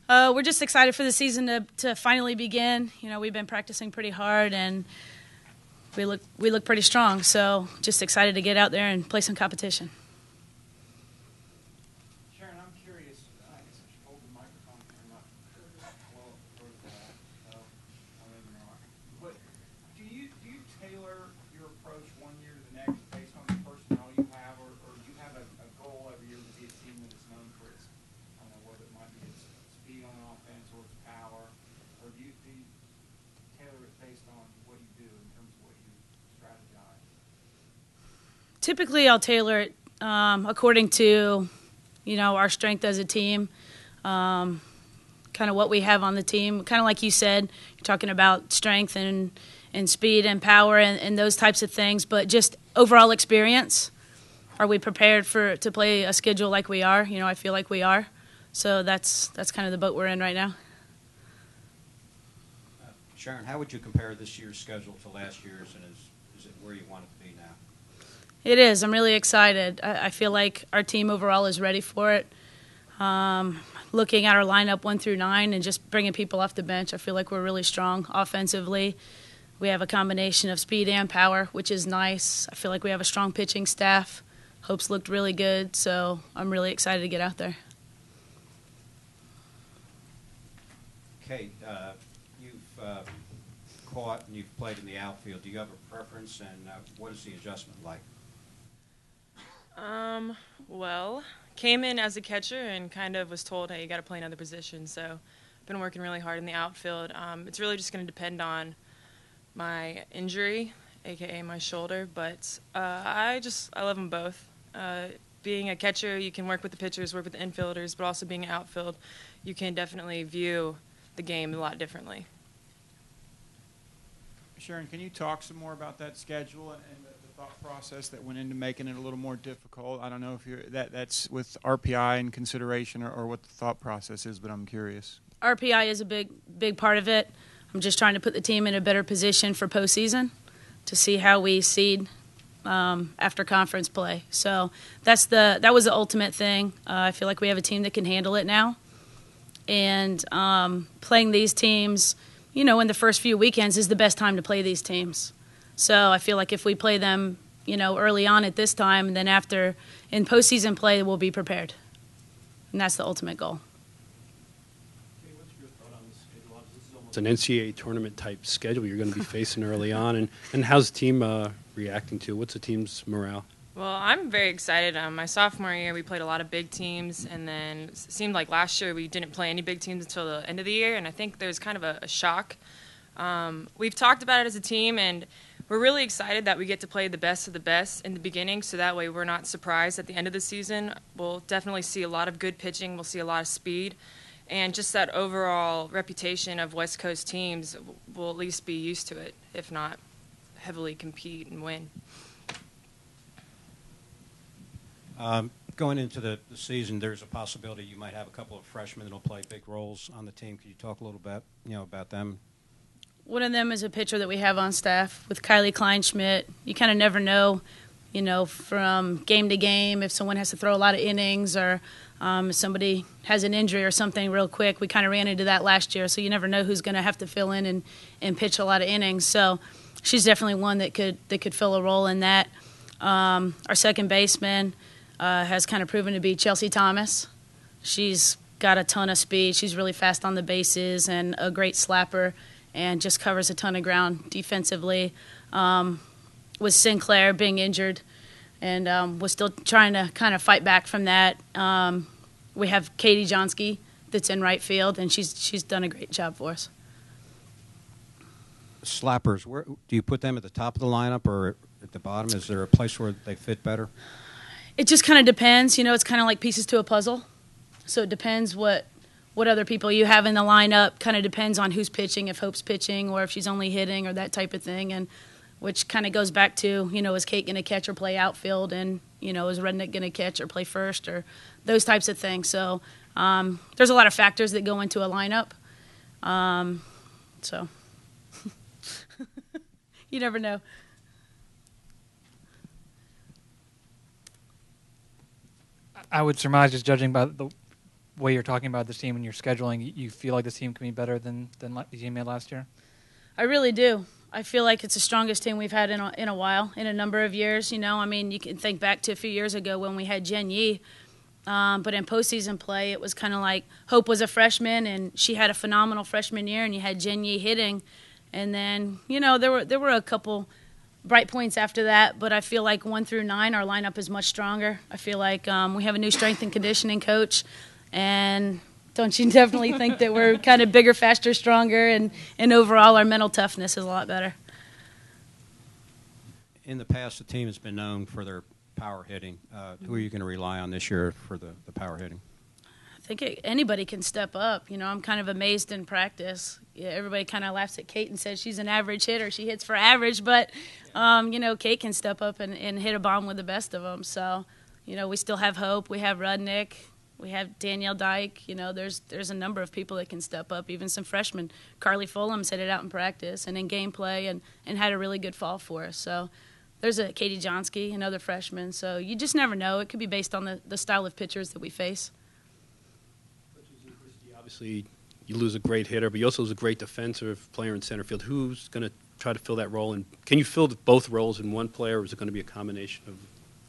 We're just excited for the season to finally begin. You know, we've been practicing pretty hard, and we look pretty strong. So just excited to get out there and play some competition. Sharon, I'm curious. I guess I should hold the microphone here, not blow up the so I don't even know. But do you tailor your approach one year to the next based on the personnel you have, or do you have a goal every year to be a team that is known for its, I don't know, whether it might be its speed on offense or its power, or do you tailor it based on what you do in terms of what you strategize? Typically, I'll tailor it according to, our strength as a team, kind of what we have on the team. Kind of like you said, you're talking about strength and speed and power and those types of things, but just overall experience. Are we prepared to play a schedule like we are? I feel like we are. So that's kind of the boat we're in right now. Sharon, how would you compare this year's schedule to last year's, and is it where you want it to be now? It is. I'm really excited. I feel like our team overall is ready for it. Looking at our lineup 1 through 9 and just bringing people off the bench, I feel like we're really strong offensively. We have a combination of speed and power, which is nice. I feel like we have a strong pitching staff. Hope's looked really good, so I'm really excited to get out there. Kate, you've caught and you've played in the outfield. Do you have a preference, and what is the adjustment like? Well, came in as a catcher and kind of was told, hey, you got to play another position. So been working really hard in the outfield. It's really just going to depend on my injury, aka my shoulder, but I love them both. Being a catcher, you can work with the pitchers, work with the infielders, but also being an outfield, you can definitely view the game a lot differently. Sharon, can you talk some more about that schedule and the thought process that went into making it a little more difficult? I don't know if that's with RPI in consideration or what the thought process is, but I'm curious. RPI is a big part of it. I'm just trying to put the team in a better position for postseason to see how we seed after conference play. So that was the ultimate thing. I feel like we have a team that can handle it now. And playing these teams, in the first few weekends is the best time to play these teams. So I feel like if we play them, early on at this time, then after in postseason play, we'll be prepared. And that's the ultimate goal. What's your thought on the schedule? This is almost an NCAA tournament type schedule you're going to be facing early on. And how's the team reacting to it? What's the team's morale? Well, I'm very excited. My sophomore year, we played a lot of big teams, and then it seemed like last year we didn't play any big teams until the end of the year, and I think there's kind of a shock. We've talked about it as a team, and we're really excited that we get to play the best of the best in the beginning, so that way we're not surprised at the end of the season. We'll definitely see a lot of good pitching. We'll see a lot of speed, and just that overall reputation of West Coast teams, we'll at least be used to it, if not heavily compete and win. Going into the season, there's a possibility you might have a couple of freshmen that will play big roles on the team. Could you talk a little bit, about them? One of them is a pitcher that we have on staff with Kylie Kleinschmidt. You kind of never know, from game to game if someone has to throw a lot of innings or if somebody has an injury or something real quick. We kind of ran into that last year, so you never know who's going to have to fill in and pitch a lot of innings. So she's definitely one that could fill a role in that. Our second baseman has kind of proven to be Chelsea Thomas. She's got a ton of speed. She's really fast on the bases and a great slapper and just covers a ton of ground defensively. With Sinclair being injured and was still trying to kind of fight back from that. We have Katie Johnsky that's in right field, and she's done a great job for us. Slappers, where do you put them at the top of the lineup or at the bottom? Is there a place where they fit better? It just kind of depends. It's kind of like pieces to a puzzle. So it depends what other people you have in the lineup. Kind of depends on who's pitching, if Hope's pitching or if she's only hitting or that type of thing. And which kind of goes back to, is Kate going to catch or play outfield? And, is Rednick going to catch or play first or those types of things. So there's a lot of factors that go into a lineup. So you never know. I would surmise, just judging by the way you're talking about this team and your scheduling, you feel like this team can be better than the team made last year? I really do. I feel like it's the strongest team we've had in a while, in a number of years. You know, I mean, you can think back to a few years ago when we had Jen Yee, but in postseason play, it was kind of like Hope was a freshman, and she had a phenomenal freshman year, and you had Jen Yee hitting. And then, you know, there were a couple bright points after that, but I feel like 1 through 9, our lineup is much stronger. I feel like we have a new strength and conditioning coach, and don't you definitely think that we're kind of bigger, faster, stronger, and overall our mental toughness is a lot better. In the past, the team has been known for their power hitting. Who are you going to rely on this year for the power hitting? I think anybody can step up. You know, I'm kind of amazed in practice. Yeah, everybody kind of laughs at Kate and says she's an average hitter. She hits for average, but, you know, Kate can step up and hit a bomb with the best of them. So, you know, we still have Hope. We have Rudnick. We have Danielle Dyke. You know, there's a number of people that can step up, even some freshmen. Carly Fulham's hit it out in practice and in gameplay and had a really good fall for us. So there's a Katie Johnsky, another freshman. So you just never know. It could be based on the style of pitchers that we face. Obviously, you lose a great hitter, but you also lose a great defensive player in center field. Who's going to try to fill that role? And can you fill both roles in one player, or is it going to be a combination of?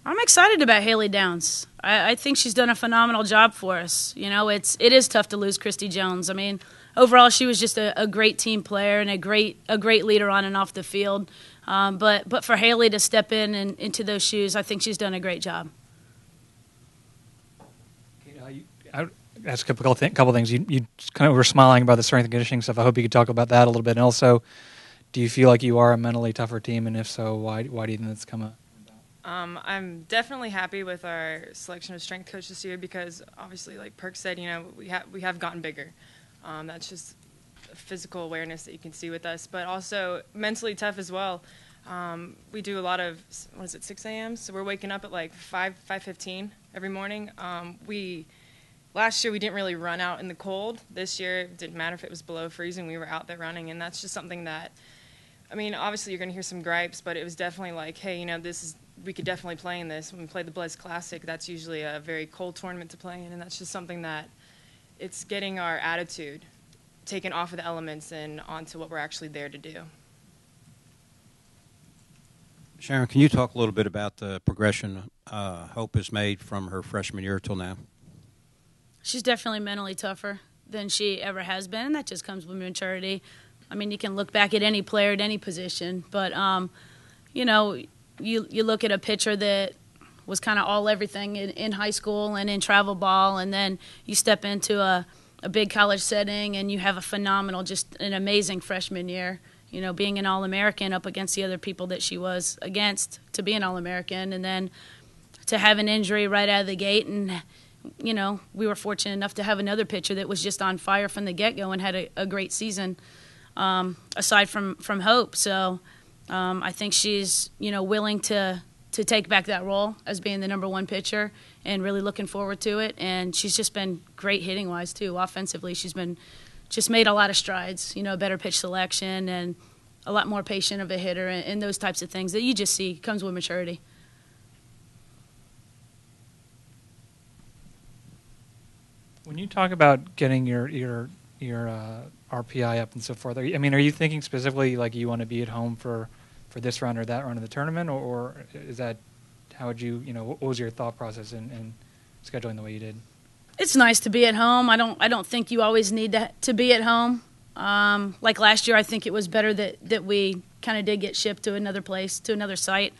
I'm excited about Haley Downs. I think she's done a phenomenal job for us. You know, it is tough to lose Christy Jones. I mean, overall, she was just a great team player and a great leader on and off the field. But for Haley to step in and into those shoes, I think she's done a great job. I ask a couple things. You kind of were smiling about the strength and conditioning stuff. I hope you could talk about that a little bit. And also, do you feel like you are a mentally tougher team? And if so, why do you think that's come up? I'm definitely happy with our selection of strength coach this year because obviously, like Perk said, you know, we have gotten bigger. That's just a physical awareness that you can see with us, but also mentally tough as well. We do a lot of 6 a.m. So we're waking up at like 5:15 every morning. Last year we didn't really run out in the cold. This year it didn't matter if it was below freezing. We were out there running, and that's just something that, I mean, obviously you're going to hear some gripes, but it was definitely like, hey, you know, we could definitely play in this. When we play the Blez Classic, that's usually a very cold tournament to play in, and that's just something that it's getting our attitude taken off of the elements and onto what we're actually there to do. Sharon, can you talk a little bit about the progression Hope has made from her freshman year till now? She's definitely mentally tougher than she ever has been, and that just comes with maturity. I mean, you can look back at any player at any position, but, you know, you look at a pitcher that was kind of all everything in high school and in travel ball, and then you step into a big college setting and you have a phenomenal, just an amazing freshman year. You know, being an All-American up against the other people that she was against to be an All-American, and then to have an injury right out of the gate. And, you know, we were fortunate enough to have another pitcher that was just on fire from the get-go and had a great season aside from Hope. So I think she's, you know, willing to take back that role as being the number one pitcher and really looking forward to it. And she's just been great hitting-wise, too. Offensively, she's been just made a lot of strides, you know, better pitch selection and a lot more patient of a hitter and those types of things that you just see comes with maturity. When you talk about getting your RPI up and so forth, are you thinking specifically like you want to be at home for this round or that round of the tournament, or is that how would you what was your thought process in scheduling the way you did? It's nice to be at home. I don't think you always need to be at home. Like last year, I think it was better that we kind of did get shipped to another place, to another site.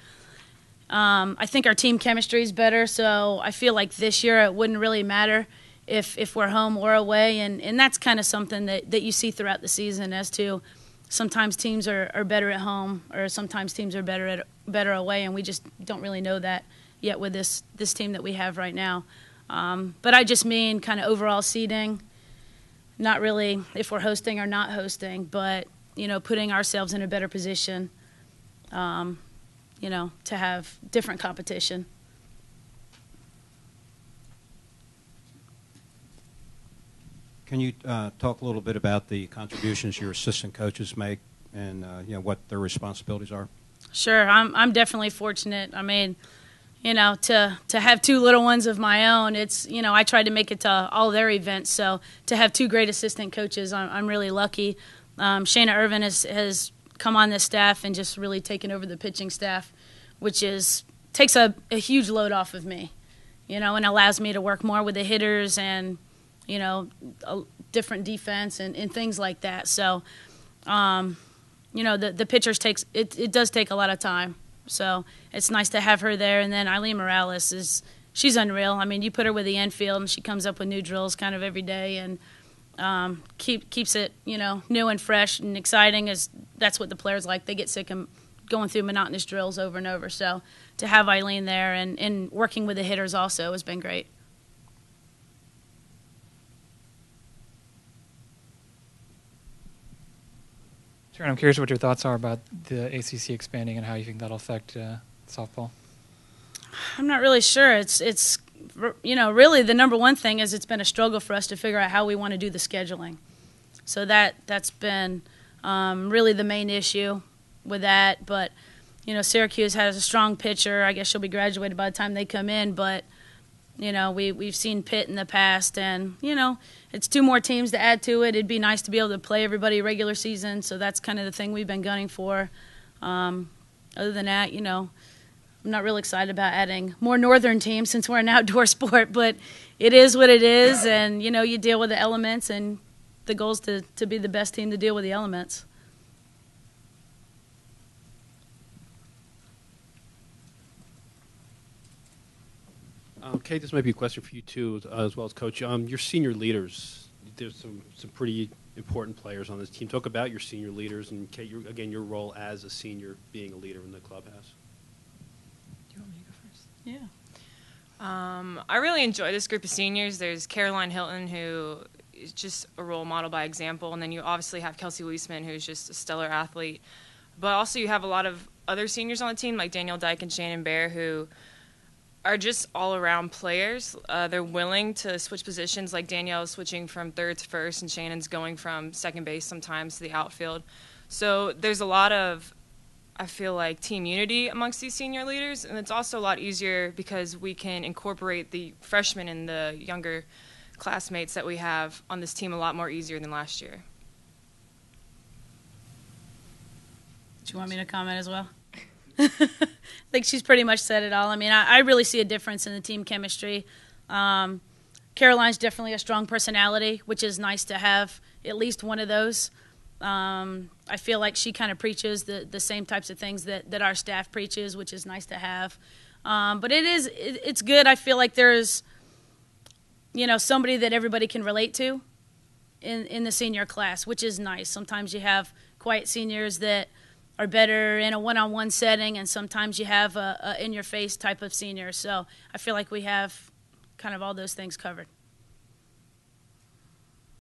I think our team chemistry is better, so I feel like this year it wouldn't really matter if we're home or away, and that's kind of something that you see throughout the season as to sometimes teams are better at home or sometimes teams are better away, and we just don't really know that yet with this team that we have right now. But I just mean kind of overall seeding, not really if we're hosting or not hosting, but, putting ourselves in a better position, to have different competition. Can you talk a little bit about the contributions your assistant coaches make and, what their responsibilities are? Sure. I'm definitely fortunate. I mean, to have two little ones of my own, it's, I tried to make it to all their events. So to have two great assistant coaches, I'm really lucky. Shayna Irvin has come on this staff and just really taken over the pitching staff, which takes a huge load off of me, and allows me to work more with the hitters and, a different defense and things like that. So, the pitchers it does take a lot of time. So it's nice to have her there. And then Eileen Morales she's unreal. I mean, you put her with the infield and she comes up with new drills kind of every day and keeps it, new and fresh and exciting. That's what the players like. They get sick of going through monotonous drills over and over. So to have Eileen there and working with the hitters also has been great. Sharon, I'm curious what your thoughts are about the ACC expanding and how you think that'll affect softball. I'm not really sure. It's really the number one thing is it's been a struggle for us to figure out how we want to do the scheduling. So that's been really the main issue with that. But, Syracuse has a strong pitcher. I guess she'll be graduated by the time they come in. But, we've seen Pitt in the past. And, it's two more teams to add to it. It'd be nice to be able to play everybody regular season. So that's kind of the thing we've been gunning for. Other than that, I'm not really excited about adding more northern teams since we're an outdoor sport. But it is what it is. And, you deal with the elements. And the goal is to be the best team to deal with the elements. Kate, this might be a question for you too, as well as Coach. Your senior leaders, there's some pretty important players on this team. Talk about your senior leaders and Kate, your role as a senior, being a leader in the clubhouse. Do you want me to go first? Yeah. I really enjoy this group of seniors. There's Caroline Hilton, who is just a role model by example, and then you obviously have Kelsey Weisman, who's just a stellar athlete. But also you have a lot of other seniors on the team, like Danielle Dyke and Shannon Bear, who are just all-around players. They're willing to switch positions, like Danielle switching from third to first, and Shannon's going from second base sometimes to the outfield. So there's a lot of, I feel like, team unity amongst these senior leaders, and it's also a lot easier because we can incorporate the freshmen and the younger classmates that we have on this team a lot more easier than last year. Do you want me to comment as well? I think she's pretty much said it all. I mean, I really see a difference in the team chemistry. Caroline's definitely a strong personality, which is nice to have at least one of those. I feel like she kind of preaches the same types of things that our staff preaches, which is nice to have. But it's good. I feel like there's, somebody that everybody can relate to in the senior class, which is nice. Sometimes you have quiet seniors that are better in a one-on-one setting, and sometimes you have a in-your-face type of senior. So I feel like we have kind of all those things covered.